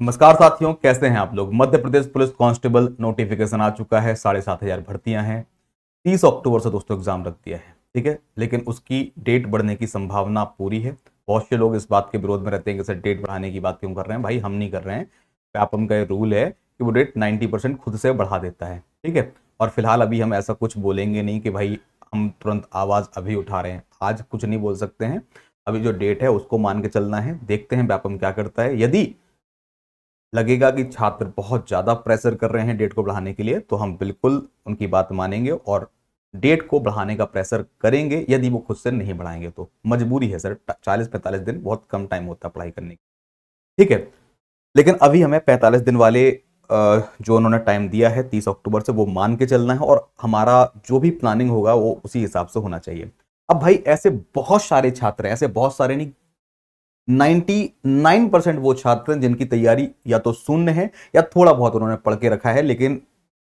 नमस्कार साथियों, कैसे हैं आप लोग। Madhya Pradesh police constable notification आ चुका है। 7,500 भर्तियां हैं। 30 अक्टूबर से दोस्तों एग्जाम रख दिया है, ठीक है। लेकिन उसकी डेट बढ़ने की संभावना पूरी है। बहुत से लोग इस बात के विरोध में रहते हैं कि सर डेट बढ़ाने की बात क्यों कर रहे हैं। भाई हम नहीं कर रहे हैं, व्यापम का रूल है कि वो डेट 90% खुद से बढ़ा देता है, ठीक है। और फिलहाल अभी हम ऐसा कुछ बोलेंगे नहीं कि भाई हम तुरंत आवाज अभी उठा रहे हैं। आज कुछ नहीं बोल सकते हैं। अभी जो डेट है उसको मान के चलना है। देखते हैं व्यापम क्या करता है। यदि लगेगा कि छात्र बहुत ज्यादा प्रेशर कर रहे हैं डेट को बढ़ाने के लिए, तो हम बिल्कुल उनकी बात मानेंगे और डेट को बढ़ाने का प्रेशर करेंगे। यदि वो खुद से नहीं बढ़ाएंगे तो मजबूरी है सर। 40-45 दिन बहुत कम टाइम होता है पढ़ाई करने की, ठीक है। लेकिन अभी हमें 45 दिन वाले जो उन्होंने टाइम दिया है 30 अक्टूबर से, वो मान के चलना है और हमारा जो भी प्लानिंग होगा वो उसी हिसाब से होना चाहिए। अब भाई ऐसे बहुत सारे छात्र हैं, ऐसे बहुत सारे नहीं, 99% वो छात्र हैं जिनकी तैयारी या तो शून्य है या थोड़ा बहुत उन्होंने पढ़ के रखा है, लेकिन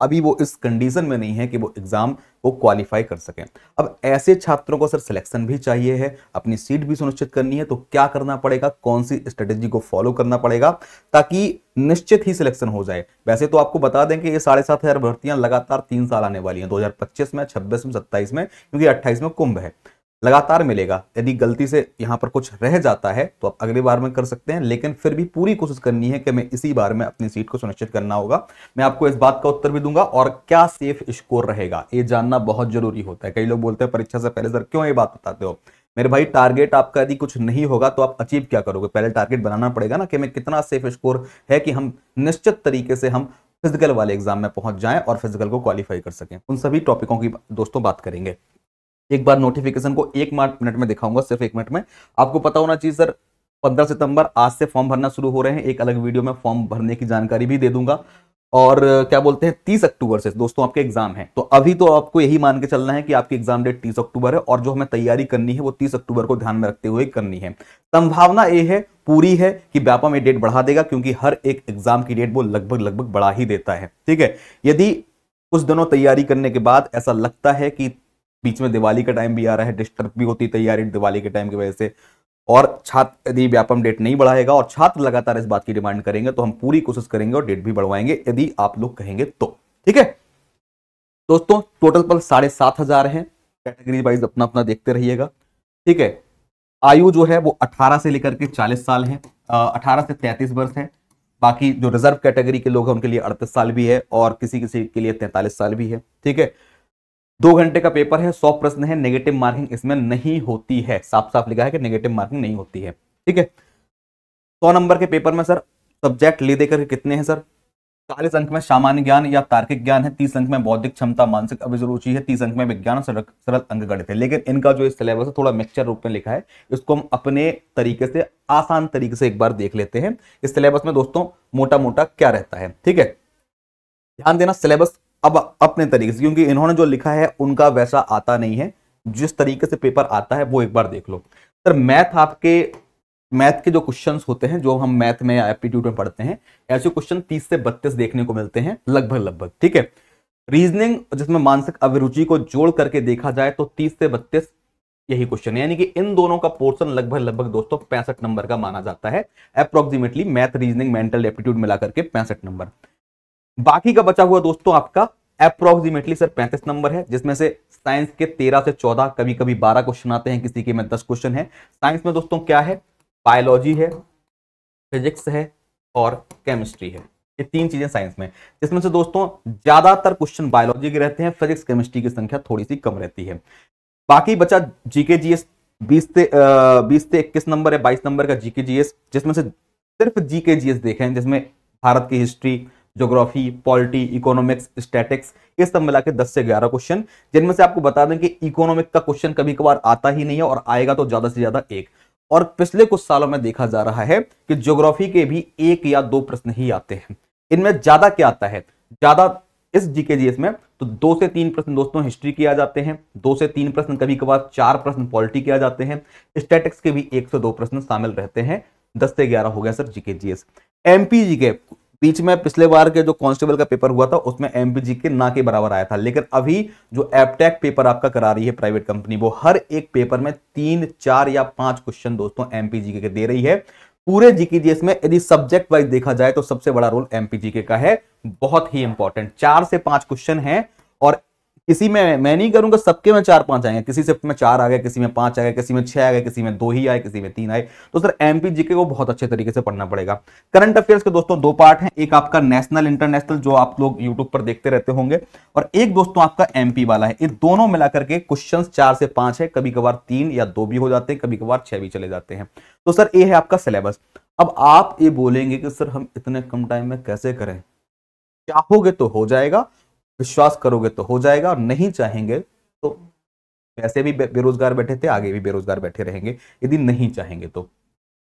अभी वो इस कंडीशन में नहीं है कि वो एग्जाम को क्वालिफाई कर सकें। अब ऐसे छात्रों को सर सिलेक्शन भी चाहिए है, अपनी सीट भी सुनिश्चित करनी है। तो क्या करना पड़ेगा, कौन सी स्ट्रेटेजी को फॉलो करना पड़ेगा ताकि निश्चित ही सिलेक्शन हो जाए। वैसे तो आपको बता दें कि ये 7,500 भर्तियां लगातार 3 साल आने वाली हैं, 2025 में, 26 में, 27 में, क्योंकि 28 में कुंभ है। लगातार मिलेगा। यदि गलती से यहां पर कुछ रह जाता है तो आप अगली बार में कर सकते हैं, लेकिन फिर भी पूरी कोशिश करनी है कि हमें इसी बार में अपनी सीट को सुनिश्चित करना होगा। मैं आपको इस बात का उत्तर भी दूंगा और क्या सेफ स्कोर रहेगा ये जानना बहुत जरूरी होता है। कई लोग बोलते हैं परीक्षा से पहले सर क्यों ये बात बताते हो। मेरे भाई टारगेट आपका यदि कुछ नहीं होगा तो आप अचीव क्या करोगे। पहले टारगेट बनाना पड़ेगा ना कि हमें कितना सेफ स्कोर है कि हम निश्चित तरीके से हम फिजिकल वाले एग्जाम में पहुंच जाएं और फिजिकल को क्वालिफाई कर सकें। उन सभी टॉपिकों की दोस्तों बात करेंगे। एक बार नोटिफिकेशन को 1 मिनट में दिखाऊंगा, सिर्फ 1 मिनट में। आपको पता होना चाहिए सर 15 सितंबर आज से फॉर्म भरना शुरू हो रहे हैं। एक अलग वीडियो में फॉर्म भरने की जानकारी भी दे दूंगा। और क्या बोलते हैं 30 अक्टूबर से दोस्तों आपके एग्जाम है। तो अभी तो आपको यही मान के चलना है कि आपकी एग्जाम डेट 30 अक्टूबर है और जो हमें तैयारी करनी है वो 30 अक्टूबर को ध्यान में रखते हुए करनी है। संभावना ये है, पूरी है, कि व्यापम ये डेट बढ़ा देगा, क्योंकि हर एक एग्जाम की डेट वो लगभग बढ़ा ही देता है, ठीक है। यदि कुछ दिनों तैयारी करने के बाद ऐसा लगता है कि बीच में दिवाली का टाइम भी आ रहा है, डिस्टर्ब भी होती तैयारी दिवाली के टाइम की वजह से, और छात्र यदि व्यापम डेट नहीं बढ़ाएगा और छात्र लगातार इस बात की डिमांड करेंगे तो हम पूरी कोशिश करेंगे और डेट भी बढ़वाएंगे यदि आप लोग कहेंगे तो, ठीक है। दोस्तों टोटल पर 7,500 हैं। कैटेगरी वाइज अपना अपना देखते रहिएगा, ठीक है। आयु जो है वो 18 से लेकर के 40 साल है, 18 से 33 वर्ष है। बाकी जो रिजर्व कैटेगरी के लोग हैं उनके लिए 38 साल भी है और किसी किसी के लिए 43 साल भी है, ठीक है। 2 घंटे का पेपर है, 100 प्रश्न है। नेगेटिव मार्किंग इसमें नहीं होती है, साफ साफ लिखा है कि नेगेटिव मार्किंग नहीं होती है, ठीक है। 100 नंबर के पेपर में सर सब्जेक्ट ले देकर कितने हैं सर, 40 अंक में सामान्य ज्ञान या तार्किक ज्ञान है, 30 अंक में बौद्धिक क्षमता मानसिक अभिरुचि है, 30 अंक में विज्ञान और सरल अंक गणित है। लेकिन इनका जो सिलेबस है थोड़ा मिक्सचर रूप में लिखा है, इसको हम अपने तरीके से आसान तरीके से एक बार देख लेते हैं। इस सिलेबस में दोस्तों मोटा मोटा क्या रहता है, ठीक है। ध्यान देना, सिलेबस अब अपने तरीके से, क्योंकि इन्होंने जो लिखा है उनका वैसा आता नहीं है। जिस तरीके से पेपर आता है वो एक बार देख लो सर। मैथ के जो क्वेश्चंस होते हैं, जो हम मैथ में या एप्टीट्यूड में पढ़ते हैं, ऐसे क्वेश्चन 30 से 32 देखने को मिलते हैं लगभग, ठीक है। रीजनिंग जिसमें मानसिक अभिरुचि को जोड़ करके देखा जाए तो 30 से 32 यही क्वेश्चन है, यानी कि इन दोनों का पोर्शन लगभग दोस्तों 65 नंबर का माना जाता है approximately. Math, reasoning, mental aptitude मिलाकर के 65 नंबर। बाकी का बचा हुआ दोस्तों आपका अप्रोक्सीमेटली सर 35 नंबर है, जिसमें से साइंस के 13 से 14, कभी कभी 12 क्वेश्चन आते हैं, किसी के में 10 क्वेश्चन है। साइंस में दोस्तों क्या है, बायोलॉजी है, फिजिक्स है और केमिस्ट्री है। ये 3 चीजें साइंस में, जिसमें से दोस्तों ज्यादातर क्वेश्चन बायोलॉजी के रहते हैं, फिजिक्स केमिस्ट्री की संख्या थोड़ी सी कम रहती है। बाकी बचा जीके जीएस, 20 से 21 नंबर है, 22 नंबर का जीके जीएस, जिसमें से सिर्फ जीके जीएस देखें, जिसमें भारत की history, geography, polity, economics, statics, ये सब मिला के 10 से 11 क्वेश्चन, जिनमें से आपको बता दें कि इकोनॉमिक का क्वेश्चन कभी कभार आता ही नहीं है और आएगा तो ज्यादा से ज्यादा 1। और पिछले कुछ सालों में देखा जा रहा है कि ज्योग्राफी के भी 1 या 2 प्रश्न ही आते हैं। इनमें ज्यादा क्या आता है, ज्यादा इस जीके जीएस में तो 2 से 3 प्रश्न दोस्तों हिस्ट्री के आ जाते हैं, 2 से 3 प्रश्न, कभी कभार 4 प्रश्न पॉलिटी के आ जाते हैं। स्टैटिक्स के भी 1 से 2 प्रश्न शामिल रहते हैं। 10 से 11 हो गया सर जीके जीएस। एमपीजी के बीच में पिछले बार के जो कांस्टेबल का पेपर हुआ था उसमें एमपीजी के ना के बराबर आया था, लेकिन अभी जो एपटेक पेपर आपका करा रही है प्राइवेट कंपनी, वो हर एक पेपर में 3, 4 या 5 क्वेश्चन दोस्तों एमपीजी के दे रही है। पूरे जीकेजीएस में यदि सब्जेक्ट वाइज देखा जाए तो सबसे बड़ा रोल एमपीजीके का है, बहुत ही इंपॉर्टेंट। 4 से 5 क्वेश्चन है और किसी में मैं नहीं करूंगा सबके में 4-5 आएंगे, किसी से में 4 आ गए, किसी में 5 आ गए, किसी में 6 आ गए, किसी में 2 ही आए, किसी में 3 आए। तो सर एमपीजीके को बहुत अच्छे तरीके से पढ़ना पड़ेगा। करंट अफेयर्स के दोस्तों 2 पार्ट हैं, एक आपका नेशनल इंटरनेशनल जो आप लोग यूट्यूब पर देखते रहते होंगे, और एक दोस्तों आपका एमपी वाला है। ये दोनों मिलाकर के क्वेश्चन 4 से 5 है, कभी कभार 3 या 2 भी हो जाते हैं, कभी कभार 6 भी चले जाते हैं। तो सर ये है आपका सिलेबस। अब आप ये बोलेंगे कि सर हम इतने कम टाइम में कैसे करें? चाहोगे तो हो जाएगा, विश्वास करोगे तो हो जाएगा, और नहीं चाहेंगे तो वैसे भी बेरोजगार बैठे थे, आगे भी बेरोजगार बैठे रहेंगे यदि नहीं चाहेंगे तो।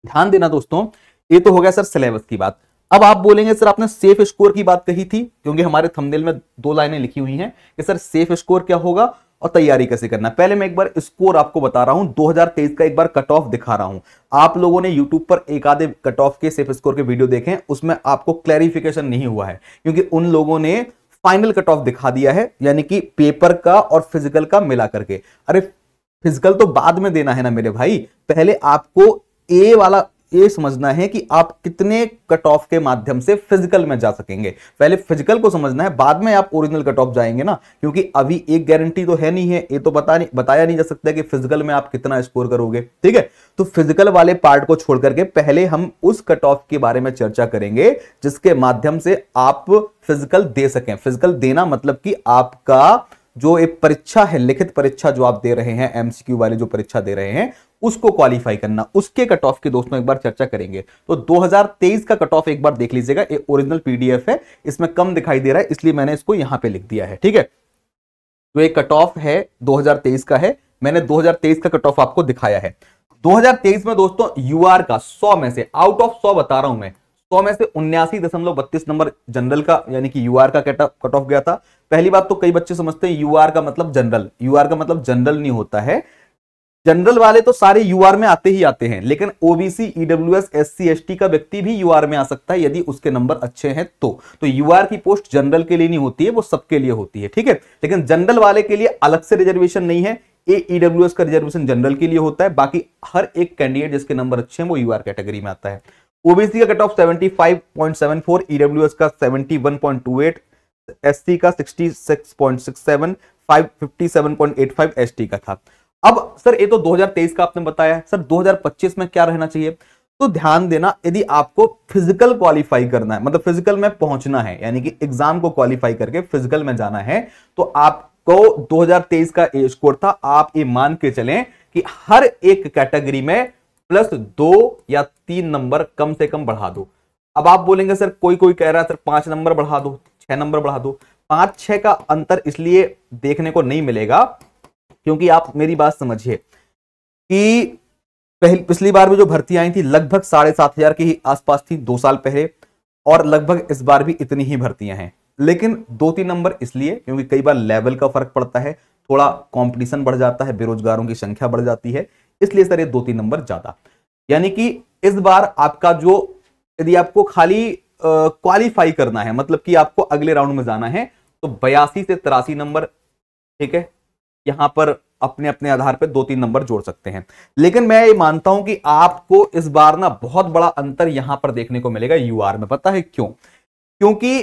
ध्यान देना दोस्तों, ये तो हो गया सर सिलेबस की बात। अब आप बोलेंगे सर आपने सेफ स्कोर की बात कही थी, क्योंकि हमारे थंबनेल में 2 लाइनें लिखी हुई हैं कि सर सेफ स्कोर क्या होगा और तैयारी कैसे करना। पहले मैं एक बार स्कोर आपको बता रहा हूं, 2023 का एक बार कट ऑफ दिखा रहा हूं। आप लोगों ने यूट्यूब पर एक आधे कट ऑफ के सेफ स्कोर के वीडियो देखे, उसमें आपको क्लैरिफिकेशन नहीं हुआ है, क्योंकि उन लोगों ने फाइनल कट ऑफ दिखा दिया है, यानी कि पेपर का और फिजिकल का मिला करके। अरे फिजिकल तो बाद में देना है ना मेरे भाई, पहले आपको ए वाला ये समझना है कि आप कितने कट ऑफ के माध्यम से फिजिकल में जा सकेंगे। पहले फिजिकल को समझना है, बाद में आप ओरिजिनल कट ऑफ जाएंगे ना, क्योंकि अभी एक गारंटी तो है नहीं है, ये तो बताया नहीं जा सकता कि फिजिकल में आप कितना स्कोर करोगे। ठीक है, तो फिजिकल वाले पार्ट को छोड़ करके पहले हम उस कट ऑफ के बारे में चर्चा करेंगे जिसके माध्यम से आप फिजिकल दे सकें। फिजिकल देना मतलब कि आपका जो एक परीक्षा है, लिखित परीक्षा जो आप दे रहे हैं, एमसीक्यू वाली जो परीक्षा दे रहे हैं, उसको क्वालिफाई करना, उसके कट ऑफ की दोस्तों एक बार चर्चा करेंगे। तो 2023 का कट ऑफ एक बार देख लीजिएगा, ये ओरिजिनल पीडीएफ है, इसमें कम दिखाई दे रहा है इसलिए मैंने इसको यहां पे लिख दिया है। ठीक है, तो एक कट ऑफ है 2023 का है, मैंने 2023 का कट ऑफ आपको दिखाया है। 2023 में दोस्तों यूआर का 100 में से, आउट ऑफ 100 बता रहा हूं मैं, 100 में से 79.32 नंबर जनरल का यानी कि यूआर का कट ऑफ गया था। पहली बात तो कई बच्चे समझते हैं यूआर का मतलब जनरल, यूआर का मतलब जनरल नहीं होता है। जनरल वाले तो सारे यूआर में आते ही आते हैं, लेकिन ओबीसी, ईडब्ल्यूएस, एससी, एसटी का व्यक्ति भी यूआर में आ सकता है यदि उसके नंबर अच्छे हैं तो यूआर की पोस्ट जनरल के लिए नहीं होती है, वो सबके लिए होती है। ठीक है, लेकिन जनरल वाले के लिए अलग से रिजर्वेशन नहीं है, ईडब्ल्यूएस का रिजर्वेशन जनरल के लिए होता है, बाकी हर एक कैंडिडेट जिसके नंबर अच्छे हैं वो यूआर कैटेगरी में आता है। ओबीसी का कट ऑफ 75.74, ईडब्ल्यूएस का 71.28, एससी का 66.67, 57.85 एसटी का था। अब सर ये तो 2023 का आपने बताया, सर 2025 में क्या रहना चाहिए? तो ध्यान देना, यदि आपको फिजिकल क्वालिफाई करना है, मतलब फिजिकल में पहुंचना है, यानी कि एग्जाम को क्वालिफाई करके फिजिकल में जाना है, तो आपको 2023 का स्कोर था, आप ये मान के चलें कि हर एक कैटेगरी में +2 या 3 नंबर कम से कम बढ़ा दो। अब आप बोलेंगे सर कोई कह रहा है सर 5 नंबर बढ़ा दो, 6 नंबर बढ़ा दो। 5-6 का अंतर इसलिए देखने को नहीं मिलेगा क्योंकि आप मेरी बात समझिए कि पिछली बार में जो भर्ती आई थी लगभग 7,500 के ही आसपास थी 2 साल पहले, और लगभग इस बार भी इतनी ही भर्तियां हैं, लेकिन 2-3 नंबर इसलिए क्योंकि कई बार लेवल का फर्क पड़ता है, थोड़ा कंपटीशन बढ़ जाता है, बेरोजगारों की संख्या बढ़ जाती है, इसलिए सर ये 2-3 नंबर ज्यादा। यानी कि इस बार आपका जो, यदि आपको खाली क्वालिफाई करना है, मतलब कि आपको अगले राउंड में जाना है, तो 82 से 83 नंबर, ठीक है, यहां पर अपने अपने आधार पर 2-3 नंबर जोड़ सकते हैं। लेकिन मैं ये मानता हूं कि आपको इस बार ना बहुत बड़ा अंतर यहां पर देखने को मिलेगा यूआर में। पता है क्यों? क्योंकि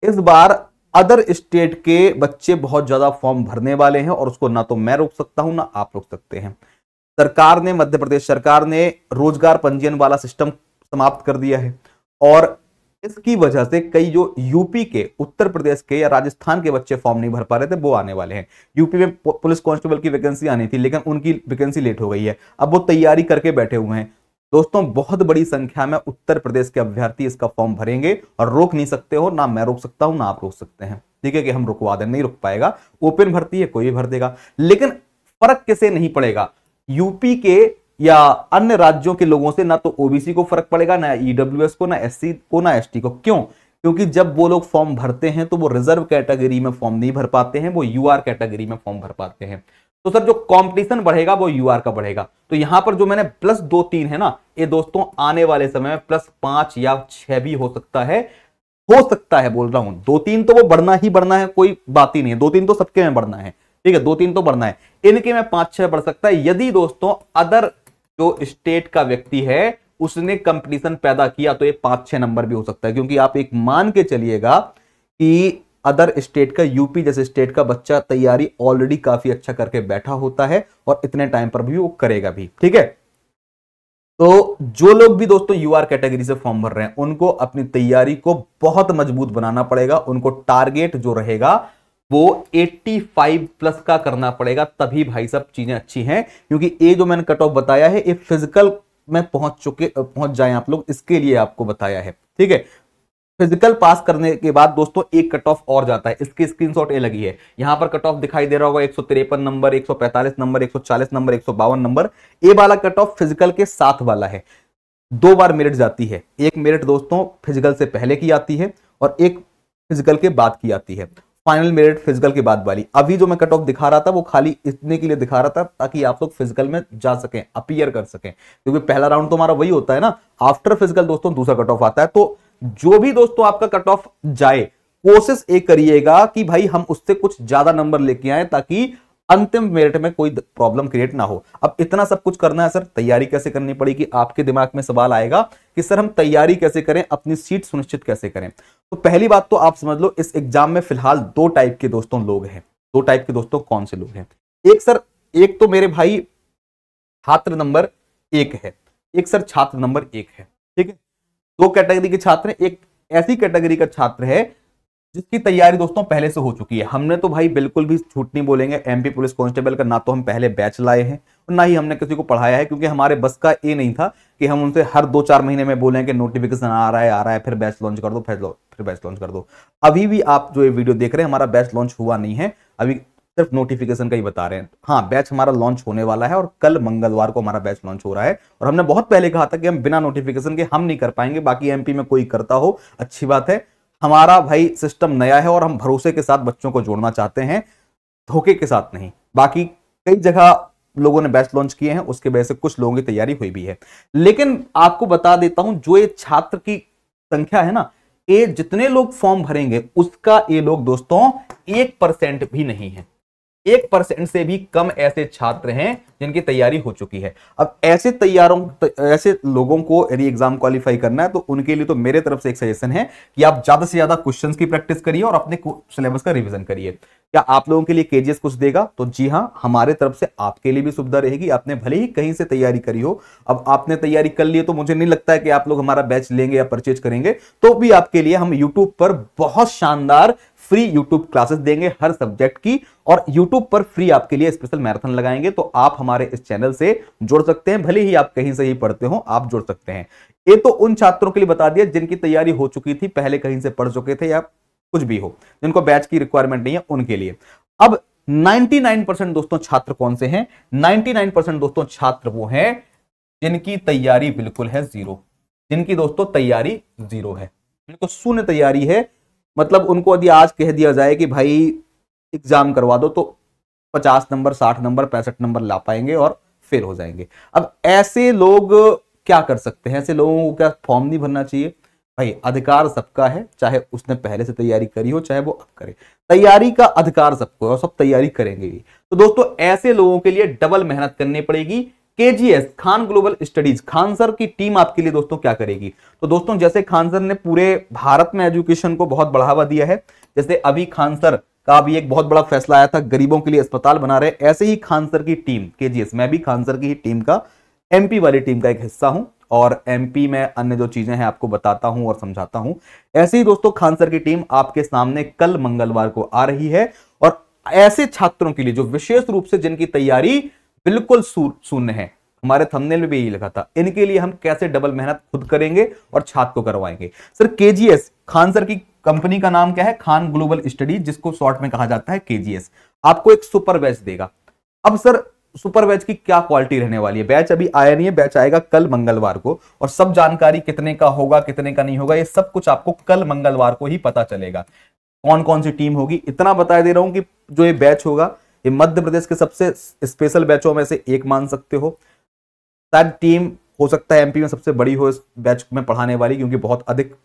इस बार अदर स्टेट के बच्चे बहुत ज्यादा फॉर्म भरने वाले हैं, और उसको ना तो मैं रोक सकता हूं ना आप रोक सकते हैं। सरकार ने, मध्य प्रदेश सरकार ने रोजगार पंजीयन वाला सिस्टम समाप्त कर दिया है, और इसकी वजह से कई जो यूपी के, उत्तर प्रदेश के या राजस्थान के बच्चे फॉर्म नहीं भर पा रहे थे, वो आने वाले हैं। यूपी में पुलिस कांस्टेबल की वैकेंसी आनी थी, लेकिन उनकी वैकेंसी लेट हो गई है, अब वो तैयारी करके बैठे हुए हैं। दोस्तों बहुत बड़ी संख्या में उत्तर प्रदेश के अभ्यर्थी इसका फॉर्म भरेंगे, और रोक नहीं सकते हो, ना मैं रोक सकता हूं ना आप रोक सकते हैं। ठीक है कि हम रुकवा दें, नहीं रुक पाएगा, ओपन भर्ती है, कोई भी भर देगा। लेकिन फर्क किसे नहीं पड़ेगा, यूपी के या अन्य राज्यों के लोगों से ना तो ओबीसी को फर्क पड़ेगा, ना ईडब्ल्यूएस को, ना एससी को, ना एसटी को। क्यों? क्योंकि जब वो लोग फॉर्म भरते हैं तो वो रिजर्व कैटेगरी में फॉर्म नहीं भर पाते हैं, वो यूआर कैटेगरी में फॉर्म भर पाते हैं। तो सर जो कंपटीशन बढ़ेगा वो यूआर का बढ़ेगा। तो यहां पर जो मैंने +2-3 है ना, ये दोस्तों आने वाले समय में +5 या 6 भी हो सकता है, बोल रहा हूं। 2-3 तो वो बढ़ना ही बढ़ना है, कोई बात ही नहीं है, 2-3 तो सबके में बढ़ना है। ठीक है, 2-3 तो बढ़ना है, इनके में 5-6 बढ़ सकता है, यदि दोस्तों अदर जो स्टेट का व्यक्ति है उसने कंपटीशन पैदा किया तो ये 5-6 नंबर भी हो सकता है, क्योंकि आप एक मान के चलिएगा कि अदर स्टेट का, यूपी जैसे स्टेट का बच्चा तैयारी ऑलरेडी काफी अच्छा करके बैठा होता है और इतने टाइम पर भी वो करेगा भी। ठीक है, तो जो लोग भी दोस्तों यूआर कैटेगरी से फॉर्म भर रहे हैं उनको अपनी तैयारी को बहुत मजबूत बनाना पड़ेगा। उनको टारगेट जो रहेगा वो 85 प्लस का करना पड़ेगा, तभी भाई सब चीजें अच्छी हैं। क्योंकि ये जो मैंने कट ऑफ बताया है ये फिजिकल में पहुंच जाए आप लोग, इसके लिए आपको बताया है। ठीक है, फिजिकल पास करने के बाद दोस्तों एक कट ऑफ और जाता है, इसकी स्क्रीनशॉट ये लगी है, यहां पर कट ऑफ दिखाई दे रहा होगा 153 नंबर, 145 नंबर, 140 नंबर, 152 नंबर। ये वाला कट ऑफ फिजिकल के साथ वाला है। 2 बार मेरिट जाती है, एक मेरिट दोस्तों फिजिकल से पहले की आती है और एक फिजिकल के बाद की आती है। फाइनल मेरिट फिजिकल के बाद वाली। अभी जो मैं कट ऑफ दिखा रहा था वो खाली इतने के लिए दिखा रहा था ताकि आप लोग फिजिकल में जा सकें, अपीयर कर सकें, क्योंकि पहला राउंड तो हमारा वही होता है ना। आफ्टर फिजिकल दोस्तों दूसरा कट ऑफ आता है। तो जो भी दोस्तों आपका कट ऑफ जाए, कोशिश एक करिएगा कि भाई हम उससे कुछ ज्यादा नंबर लेके आए ताकि अंतिम मेरिट में कोई प्रॉब्लम क्रिएट ना हो। अब इतना सब कुछ करना है सर, तैयारी कैसे करनी पड़ेगी? आपके दिमाग में सवाल आएगा कि सर हम तैयारी कैसे करें, अपनी सीट सुनिश्चित कैसे करें। तो पहली बात तो आप समझ लो, इस एग्जाम में फिलहाल 2 टाइप के दोस्तों लोग हैं। 2 टाइप के दोस्तों कौन से लोग हैं? एक सर, एक तो मेरे भाई छात्र नंबर 1 है, एक सर छात्र नंबर 1 है। ठीक है, 2 कैटेगरी के छात्र हैं। एक ऐसी कैटेगरी का छात्र है जिसकी तैयारी दोस्तों पहले से हो चुकी है। हमने तो भाई बिल्कुल भी झूठ नहीं बोलेंगे, एमपी पुलिस कांस्टेबल का ना तो हम पहले बैच लाए हैं और ना ही हमने किसी को पढ़ाया है, क्योंकि हमारे बस का ये नहीं था कि हम उनसे हर 2-4 महीने में बोलें कि नोटिफिकेशन आ रहा है, फिर बैच लॉन्च कर दो, फिर बैच लॉन्च कर दो। अभी भी आप जो ये वीडियो देख रहे हैं, हमारा बैच लॉन्च हुआ नहीं है, अभी सिर्फ नोटिफिकेशन का ही बता रहे हैं। हाँ, बैच हमारा लॉन्च होने वाला है और कल मंगलवार को हमारा बैच लॉन्च हो रहा है। और हमने बहुत पहले कहा था कि हम बिना नोटिफिकेशन के हम नहीं कर पाएंगे, बाकी एमपी में कोई करता हो अच्छी बात है। हमारा भाई सिस्टम नया है और हम भरोसे के साथ बच्चों को जोड़ना चाहते हैं, धोखे के साथ नहीं। बाकी कई जगह लोगों ने बैच लॉन्च किए हैं, उसके वजह से कुछ लोगों की तैयारी हुई भी है। लेकिन आपको बता देता हूं, जो ये छात्र की संख्या है ना, ये जितने लोग फॉर्म भरेंगे उसका ये लोग दोस्तों 1% भी नहीं है। 1% से भी कम ऐसे छात्र हैं जिनकी तैयारी हो चुकी है। अब ऐसे लोगों को यदि एग्जाम क्वालिफाई करना है तो उनके लिए तो मेरे तरफ से एक सजेशन है कि आप ज्यादा से ज्यादा क्वेश्चंस की प्रैक्टिस करिए और अपने सिलेबस का रिवीजन करिए। क्या आप लोगों के लिए केजीएस कुछ देगा? तो जी हां, हमारे तरफ से आपके लिए भी सुविधा रहेगी। आपने भले ही कहीं से तैयारी करी हो, अब आपने तैयारी कर ली है तो मुझे नहीं लगता है कि आप लोग हमारा बैच लेंगे या परचेज करेंगे, तो भी आपके लिए हम यूट्यूब पर बहुत शानदार फ्री यूट्यूब क्लासेस देंगे हर सब्जेक्ट की, और यूट्यूब पर फ्री आपके लिए स्पेशल मैराथन लगाएंगे। तो आप हमारे इस चैनल से जुड़ सकते हैं, भले ही आप कहीं से ही पढ़ते हो, आप जुड़ सकते हैं। ये तो उन छात्रों के लिए बता दिया जिनकी तैयारी हो चुकी थी, पहले कहीं से पढ़ चुके थे या कुछ भी हो, जिनको बैच की रिक्वायरमेंट नहीं है उनके लिए। अब 99% दोस्तों छात्र कौन से हैं? 99% दोस्तों छात्र वो हैं जिनकी तैयारी बिल्कुल है जीरो, जिनकी दोस्तों तैयारी जीरो है, जिनको शून्य तैयारी है। मतलब उनको यदि आज कह दिया जाए कि भाई एग्जाम करवा दो तो 50 नंबर, 60 नंबर, 65 नंबर ला पाएंगे और फेल हो जाएंगे। अब ऐसे लोग क्या कर सकते हैं? ऐसे लोगों को क्या फॉर्म नहीं भरना चाहिए? भाई अधिकार सबका है, चाहे उसने पहले से तैयारी करी हो चाहे वो अब करे, तैयारी का अधिकार सबको है और सब तैयारी करेंगे ही। तो दोस्तों ऐसे लोगों के लिए डबल मेहनत करनी पड़ेगी। KGS Khan global studies, Khan sir की टीम आपके लिए दोस्तों क्या करेगी? तो दोस्तों जैसे खान सर ने पूरे भारत में एजुकेशन को बहुत बढ़ावा दिया है, जैसे अभी खान सर का भी एक बहुत बड़ा फैसला आया था, गरीबों के लिए अस्पताल बना रहे, ऐसे ही खान सर की टीम केजीएस, मैं भी खान सर की ही टीम का, एमपी वाली टीम का एक हिस्सा हूं और एमपी में अन्य जो चीजें हैं आपको बताता हूं और समझाता हूं। ऐसे ही दोस्तों खान सर की टीम आपके सामने कल मंगलवार को आ रही है और ऐसे छात्रों के लिए जो विशेष रूप से जिनकी तैयारी बिल्कुल शून्य है, हमारे थंबनेल में भी यही लिखा था, इनके लिए हम कैसे डबल मेहनत खुद करेंगे और छात्र को करवाएंगे। सर केजीएस, खान सर की कंपनी का नाम क्या है? खान ग्लोबल स्टडीज, जिसको शॉर्ट में कहा जाता है केजीएस, आपको एक सुपर बैच देगा। अब सर सुपर बैच की क्या क्वालिटी रहने वाली है? बैच अभी आया नहीं है, बैच आएगा कल मंगलवार को, और सब जानकारी कितने का होगा कितने का नहीं होगा ये सब कुछ आपको कल मंगलवार को ही पता चलेगा। कौन कौन सी टीम होगी इतना बता दे रहा हूं कि जो ये बैच होगा ये मध्य प्रदेश के सबसे स्पेशल बैचों में से एक मान सकते हो। शायद टीम हो सकता है एमपी में सबसे बड़ी हो इस बैच में पढ़ाने वाली, क्योंकि बहुत अधिक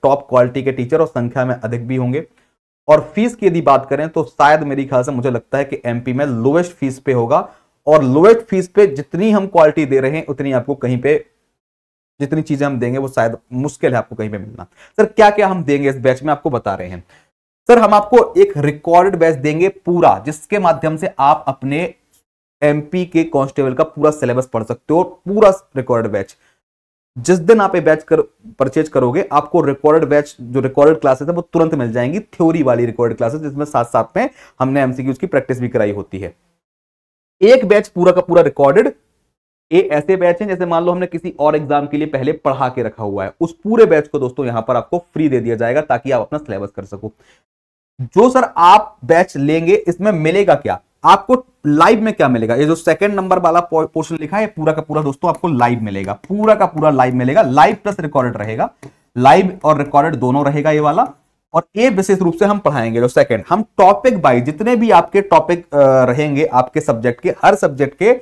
टॉप क्वालिटी के टीचर और संख्या में अधिक भी होंगे। और फीस की यदि बात करें तो शायद मेरी ख्याल से मुझे लगता है कि एमपी में लोएस्ट फीस पे होगा, और लोएस्ट फीस पे जितनी हम क्वालिटी दे रहे हैं उतनी आपको कहीं पे जितनी चीजें हम देंगे वो शायद मुश्किल है आपको कहीं पे मिलना। सर क्या क्या हम देंगे इस बैच में, आपको बता रहे हैं। सर हम आपको एक रिकॉर्डेड बैच देंगे पूरा, जिसके माध्यम से आप अपने एमपी के कांस्टेबल का पूरा सिलेबस पढ़ सकते हो। पूरा रिकॉर्डेड बैच, जिस दिन आप ये बैच परचेज करोगे आपको रिकॉर्डेड बैच, जो रिकॉर्डेड क्लासेस है वो तुरंत मिल जाएंगी, थ्योरी वाली रिकॉर्डेड क्लासेस, जिसमें साथ साथ में हमने एमसीक्यूज की प्रैक्टिस भी कराई होती है। एक बैच पूरा का पूरा रिकॉर्डेड। ये ऐसे बैच हैं जैसे मान लो हमने किसी और एग्जाम के लिए पहले पढ़ा के रखा हुआ है, उस पूरे बैच को दोस्तों यहां पर आपको फ्री दे दिया जाएगा ताकि आप अपना सिलेबस कर सको। जो सर आप बैच लेंगे इसमें मिलेगा क्या आपको, लाइव में क्या मिलेगा, ये जो सेकंड नंबर वाला पोर्शन लिखा है पूरा का पूरा दोस्तों आपको लाइव मिलेगा, पूरा का पूरा लाइव मिलेगा। लाइव प्लस रिकॉर्डेड रहेगा, लाइव और रिकॉर्डेड दोनों रहेगा ये वाला। और ये विशेष रूप से हम पढ़ाएंगे जो सेकंड, हम टॉपिक वाइज जितने भी आपके टॉपिक रहेंगे आपके सब्जेक्ट के, हर सब्जेक्ट के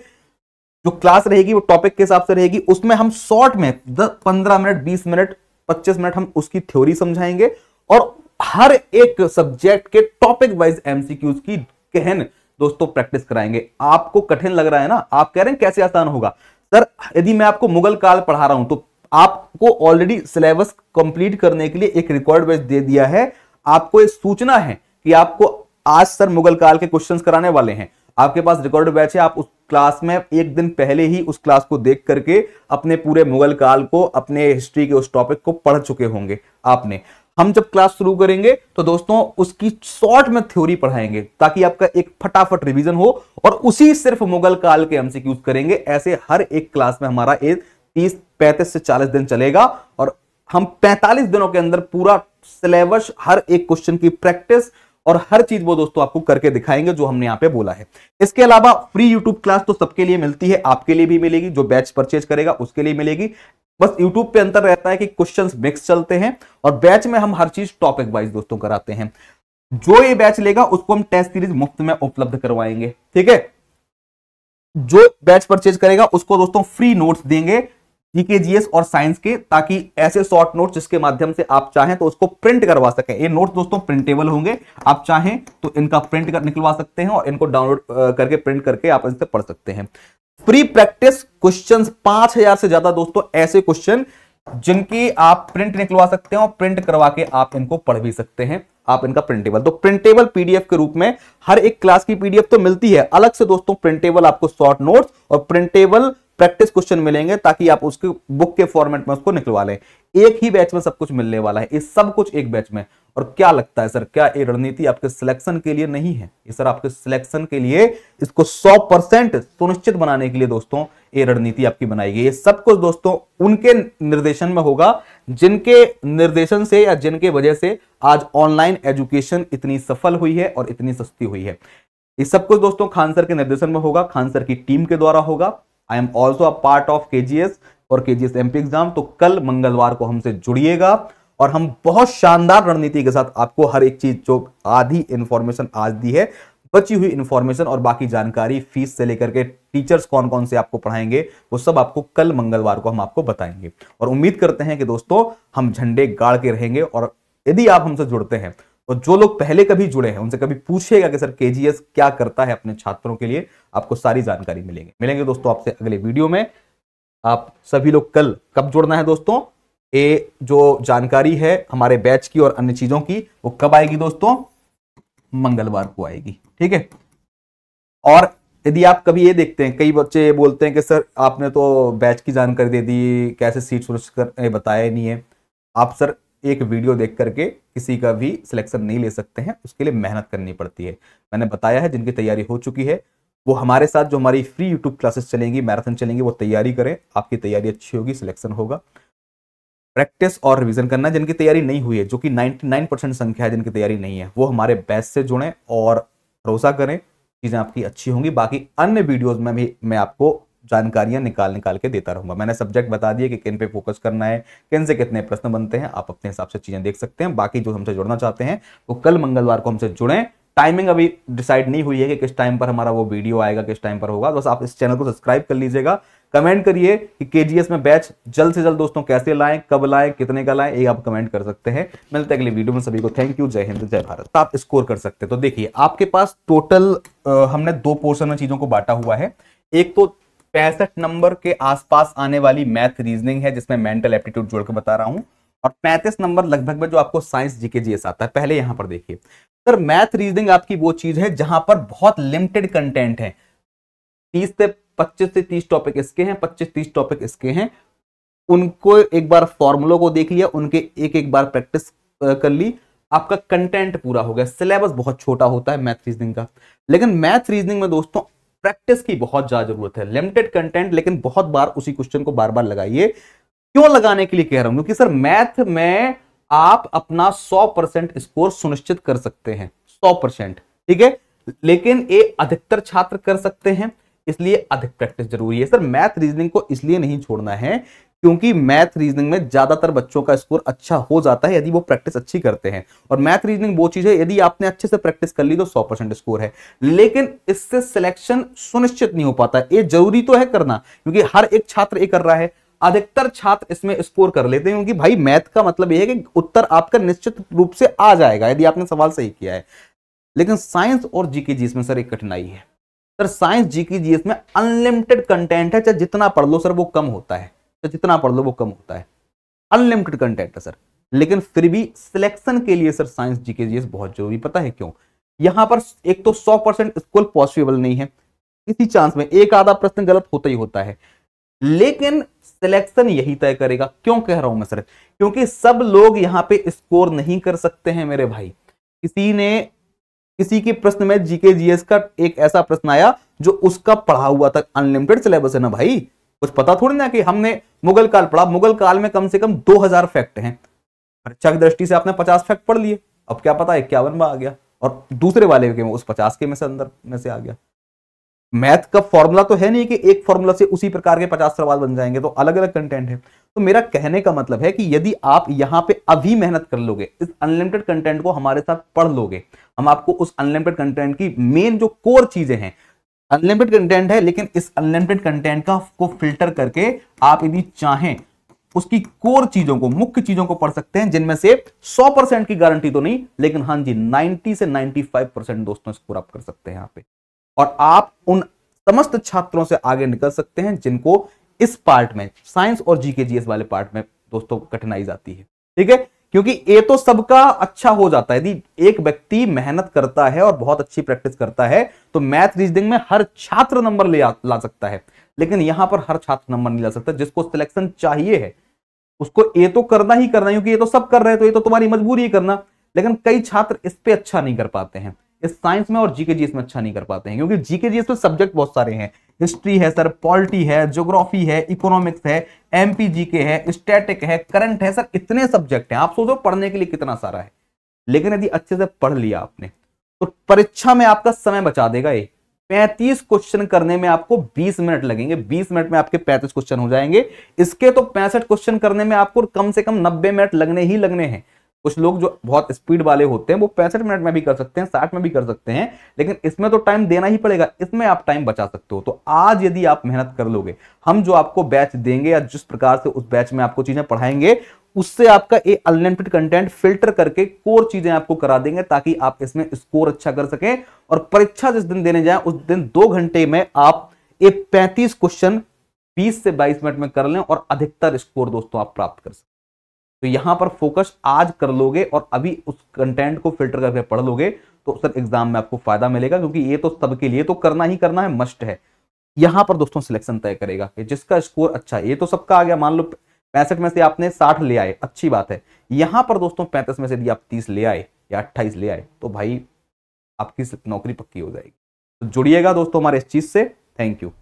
जो क्लास रहेगी वो टॉपिक के हिसाब से रहेगी। उसमें हम शॉर्ट में 15 मिनट 20 मिनट 25 मिनट हम उसकी थ्योरी समझाएंगे और हर एक सब्जेक्ट के टॉपिक वाइज एमसीक्यूज की गहन दोस्तों प्रैक्टिस कराएंगे। आपको कठिन लग रहा है ना, आप कह रहे हैं कैसे आसान होगा। सर यदि मैं आपको मुगल काल पढ़ा रहा हूं तो आपको ऑलरेडी सिलेबस कंप्लीट करने के लिए एक रिकॉर्ड बैच दे दिया है। आपको एक सूचना है कि आपको आज सर मुगल काल के क्वेश्चंस कराने वाले हैं, आपके पास रिकॉर्ड बैच है, आप उस क्लास में एक दिन पहले ही उस क्लास को देख करके अपने पूरे मुगल काल को, अपने हिस्ट्री के उस टॉपिक को पढ़ चुके होंगे आपने। हम जब क्लास शुरू करेंगे तो दोस्तों उसकी शॉर्ट में थ्योरी पढ़ाएंगे ताकि आपका एक फटाफट रिवीजन हो, और उसी सिर्फ मुगल काल के एमसीक्यूज करेंगे। ऐसे हर एक क्लास में हमारा 35 से 40 दिन चलेगा और हम 45 दिनों के अंदर पूरा सिलेबस, हर एक क्वेश्चन की प्रैक्टिस और हर चीज वो दोस्तों आपको करके दिखाएंगे जो हमने यहां पे बोला है। इसके अलावा फ्री यूट्यूब क्लास तो सबके लिए मिलती है, आपके लिए भी मिलेगी, जो बैच परचेज करेगा उसके लिए मिलेगी। बस यूट्यूब पे अंतर रहता है कि क्वेश्चंस मिक्स चलते हैं और बैच में हम हर चीज टॉपिक वाइज दोस्तों कराते हैं। जो ये बैच लेगा उसको हम टेस्ट सीरीज मुफ्त में उपलब्ध करवाएंगे, ठीक है। जो बैच परचेज करेगा उसको दोस्तों फ्री नोट्स देंगे जीके जीएस और साइंस के, ताकि ऐसे शॉर्ट नोट्स जिसके माध्यम से आप चाहें तो उसको प्रिंट करवा सकें। ये नोट्स दोस्तों प्रिंटेबल होंगे, आप चाहें तो इनका प्रिंट निकलवा सकते हैं और इनको डाउनलोड करके प्रिंट करके आप इनसे पढ़ सकते हैं। फ्री प्रैक्टिस क्वेश्चंस 5000 से ज्यादा दोस्तों ऐसे क्वेश्चन जिनकी आप प्रिंट निकलवा सकते हैं और प्रिंट करवा के आप इनको पढ़ भी सकते हैं। आप इनका प्रिंटेबल, तो प्रिंटेबल पीडीएफ के रूप में हर एक क्लास की पीडीएफ तो मिलती है, अलग से दोस्तों प्रिंटेबल आपको शॉर्ट नोट्स और प्रिंटेबल प्रैक्टिस क्वेश्चन मिलेंगे ताकि आप उसके बुक के फॉर्मेट में उसको निकलवा लें। एक ही बैच में सब कुछ मिलने वाला है, ये सब कुछ एक बैच में। और क्या लगता है सर, क्या ये रणनीति आपके सिलेक्शन के लिए नहीं है? ये सर आपके सिलेक्शन के लिए, इसको 100% सुनिश्चित बनाने के लिए दोस्तों ये रणनीति आपकी बनाई गई। ये सब कुछ दोस्तों उनके निर्देशन में होगा जिनके निर्देशन से या जिनके वजह से आज ऑनलाइन एजुकेशन इतनी सफल हुई है और इतनी सस्ती हुई है। ये सब कुछ दोस्तों खान सर के निर्देशन में होगा, खान सर की टीम के द्वारा होगा। I am also a part of KGS और केजीएस एमपी एग्जाम। तो कल मंगलवार को हमसे जुड़िएगा और हम बहुत शानदार रणनीति के साथ आपको हर एक चीज, जो आधी इंफॉर्मेशन आज दी है, बची हुई इंफॉर्मेशन और बाकी जानकारी, फीस से लेकर के टीचर्स कौन कौन से आपको पढ़ाएंगे, वो सब आपको कल मंगलवार को हम आपको बताएंगे। और उम्मीद करते हैं कि दोस्तों हम झंडे गाड़ के रहेंगे। और यदि आप हमसे जुड़ते हैं तो जो लोग पहले कभी जुड़े हैं उनसे कभी पूछिएगा कि सर केजीएस क्या करता है अपने छात्रों के लिए, आपको सारी जानकारी मिलेंगे दोस्तों आपसे अगले वीडियो में। आप सभी लोग कल कब जुड़ना है दोस्तों, ये जो जानकारी है हमारे बैच की और अन्य चीजों की, वो कब आएगी दोस्तों, मंगलवार को आएगी, ठीक है। और यदि आप कभी ये देखते हैं, कई बच्चे बोलते हैं कि सर आपने तो बैच की जानकारी दे दी, कैसे सीट सुनिश्चित कर बताया नहीं है। आप सर एक वीडियो देख करके किसी का भी सिलेक्शन नहीं ले सकते हैं, उसके लिए मेहनत करनी पड़ती है। मैंने बताया है, जिनकी तैयारी हो चुकी है वो हमारे साथ जो हमारी फ्री यूट्यूब क्लासेस चलेंगी, मैराथन चलेंगी, वो तैयारी करें। आपकी तैयारी अच्छी होगी, सिलेक्शन होगा। प्रैक्टिस और रिवीजन करना। जिनकी तैयारी नहीं हुई है, जो कि 99% संख्या है जिनकी तैयारी नहीं है, वो हमारे बैच से जुड़ें और भरोसा करें चीजें आपकी अच्छी होंगी। बाकी अन्य वीडियोस में भी मैं आपको जानकारियां निकाल के देता रहूंगा। मैंने सब्जेक्ट बता दिए कि किन पे फोकस करना है, किन से कितने प्रश्न बनते हैं, आप अपने हिसाब से चीजें देख सकते हैं। बाकी जो हमसे जुड़ना चाहते हैं वो कल मंगलवार को हमसे जुड़ें। टाइमिंग अभी डिसाइड नहीं हुई है कि किस टाइम पर हमारा वो वीडियो आएगा, किस टाइम पर होगा। बस आप इस चैनल को सब्सक्राइब कर लीजिएगा। कमेंट करिए कि केजीएस में बैच जल्द से जल्द दोस्तों कैसे लाएं, कब लाएं, कितने का लाएं, ये आप कमेंट कर सकते हैं। मिलते हैं अगली वीडियो में। सभी को थैंक यू, जय हिंद, जय भारत। आप स्कोर कर सकते हैं। तो देखिए आपके पास टोटल हमने 2 पोर्शन में चीजों को बांटा हुआ है। एक तो 65 नंबर के आसपास आने वाली मैथ रीजनिंग है, जिसमें मेंटल एप्टीट्यूड जोड़ के बता रहा हूं, और 35 नंबर लगभग में जो आपको साइंस जीके जीएस आता है। पहले यहां पर देखिए सर, मैथ रीजनिंग आपकी वो चीज है जहां पर बहुत लिमिटेड कंटेंट है। 25 से 30 टॉपिक इसके हैं, 25-30 टॉपिक इसके हैं। उनको एक बार फॉर्मूलों को देख लिया, उनके एक एक बार प्रैक्टिस कर ली, आपका कंटेंट पूरा हो गया। सिलेबस बहुत छोटा होता है मैथ रीजनिंग का, लेकिन मैथ रीजनिंग में दोस्तों प्रैक्टिस की बहुत ज्यादा जरूरत है। लिमिटेड कंटेंट, लेकिन बहुत बार उसी क्वेश्चन को बार बार लगाइए। क्यों लगाने के लिए कह रहा हूं? क्योंकि सर मैथ में आप अपना 100% स्कोर सुनिश्चित कर सकते हैं, 100%, ठीक है, लेकिन ये अधिकतर छात्र कर सकते हैं, इसलिए अधिक प्रैक्टिस जरूरी है। सर मैथ रीजनिंग को इसलिए नहीं छोड़ना है क्योंकि मैथ रीजनिंग में ज्यादातर बच्चों का स्कोर अच्छा हो जाता है यदि वो प्रैक्टिस अच्छी करते हैं। और मैथ रीजनिंग वो चीज है, यदि आपने अच्छे से प्रैक्टिस कर ली तो 100% स्कोर है, लेकिन इससे सिलेक्शन सुनिश्चित नहीं हो पाता। ये जरूरी तो है करना, क्योंकि हर एक छात्र ये कर रहा है, अधिकतर छात्र इसमें स्कोर कर लेते हैं, क्योंकि भाई मैथ का मतलब यह है कि उत्तर आपका निश्चित रूप से आ जाएगा यदि आपने सवाल सही किया है। लेकिन साइंस और जीके जीएस में सर एक कठिनाई है। सर साइंस जीके जीएस में अनलिमिटेड कंटेंट है, चाहे जितना पढ़ लो सर वो कम होता है, तो जितना पढ़ लो वो कम होता है, अनलिमिटेड कंटेंट है सर। लेकिन फिर भी सिलेक्शन के लिए सर साइंस जीके जीएस बहुत जरूरी। पता है क्यों? यहां पर एक तो 100% स्कोर पॉसिबल नहीं है, किसी चांस में एक आधा प्रश्न गलत होता ही होता है, लेकिन सिलेक्शन यही तय करेगा। क्यों कह रहा हूं मैं सर? क्योंकि सब लोग यहां पे स्कोर नहीं कर सकते हैं मेरे भाई। किसी के प्रश्न में जीके जीएस का एक ऐसा प्रश्न आया जो उसका पढ़ा हुआ था, अनलिमिटेड सिलेबस है ना भाई, कुछ पता थोड़ी ना कि हमने मुगल काल पढ़ा, मुगल काल में कम से कम 2000 फैक्ट हैं, परीक्षा की दृष्टि से आपने 50 फैक्ट पढ़ लिए, अब क्या पता 51 में आ गया और दूसरे वाले के में उस 50 के में से अंदर में से आ गया। मैथ का फॉर्मूला तो है नहीं कि एक फॉर्मूला से उसी प्रकार के 50 सवाल बन जाएंगे, तो अलग अलग कंटेंट है। तो मेरा कहने का मतलब है कि यदि आप यहां पे अभी मेहनत कर लोगे, इस अनलिमिटेड कंटेंट को हमारे साथ पढ़ लोगे, हम आपको उस अनलिमिटेड कंटेंट की मेन जो कोर चीजें हैं, अनलिमिटेड कंटेंट है, लेकिन इस अनलिमिटेड कंटेंट का को फिल्टर करके आप यदि चाहें उसकी कोर चीजों को, मुख्य चीजों को पढ़ सकते हैं, जिनमें से 100% की गारंटी तो नहीं, लेकिन हाँ जी 90 से 95% दोस्तों स्कोर आप कर सकते हैं यहाँ पे। और आप उन समस्त छात्रों से आगे निकल सकते हैं जिनको इस पार्ट में, साइंस और जीके जीएस वाले पार्ट में दोस्तों कठिनाई आती है, ठीक है। क्योंकि ये तो सबका अच्छा हो जाता है, यदि एक व्यक्ति मेहनत करता है और बहुत अच्छी प्रैक्टिस करता है तो मैथ रीजनिंग में हर छात्र नंबर ला सकता है, लेकिन यहां पर हर छात्र नंबर नहीं ला सकता। जिसको सिलेक्शन चाहिए है उसको ये तो करना ही करना, क्योंकि ये तो सब कर रहे हैं, तो ये तो तुम्हारी मजबूरी है करना। लेकिन कई छात्र इस पे अच्छा नहीं कर पाते हैं, इस साइंस में और जीके जीएस में अच्छा नहीं कर पाते हैं, क्योंकि जीके जीएस में सब्जेक्ट बहुत सारे हैं, हिस्ट्री है सर, पॉलिटी है, ज्योग्राफी है, इकोनॉमिक्स है, एमपी जीके है, स्टैटिक है, करंट है, सर इतने सब्जेक्ट हैं। आप सोचो पढ़ने के लिए कितना सारा है, लेकिन यदि अच्छे से पढ़ लिया आपने तो परीक्षा में आपका समय बचा देगा। ये 35 क्वेश्चन करने में आपको 20 मिनट लगेंगे, 20 मिनट में आपके 35 क्वेश्चन हो जाएंगे। इसके तो 65 क्वेश्चन करने में आपको कम से कम 90 मिनट लगने ही लगने हैं। कुछ लोग जो बहुत स्पीड वाले होते हैं वो 65 मिनट में भी कर सकते हैं, 60 में भी कर सकते हैं, लेकिन इसमें तो टाइम देना ही पड़ेगा, इसमें आप टाइम बचा सकते हो। तो आज यदि आप मेहनत कर लोगे, हम जो आपको बैच देंगे या जिस प्रकार से उस बैच में आपको चीजें पढ़ाएंगे, उससे आपका ये अनलिमिटेड कंटेंट फिल्टर करके कोर चीजें आपको करा देंगे, ताकि आप इसमें स्कोर अच्छा कर सकें और परीक्षा जिस दिन देने जाए उस दिन 2 घंटे में आप ये 35 क्वेश्चन 20 से 22 मिनट में कर लें और अधिकतर स्कोर दोस्तों आप प्राप्त कर सकें। तो यहां पर फोकस आज कर लोगे और अभी उस कंटेंट को फिल्टर करके पढ़ लोगे तो सर एग्जाम में आपको फायदा मिलेगा, क्योंकि ये तो सबके लिए तो करना ही करना है, मस्ट है। यहां पर दोस्तों सिलेक्शन तय करेगा कि जिसका स्कोर अच्छा है। ये तो सबका आ गया, मान लो 65 में से आपने 60 ले आए, अच्छी बात है। यहां पर दोस्तों 35 में से यदि आप 30 ले आए या 28 ले आए तो भाई आपकी नौकरी पक्की हो जाएगी। तो जुड़िएगा दोस्तों हमारे इस चीज से। Thank you.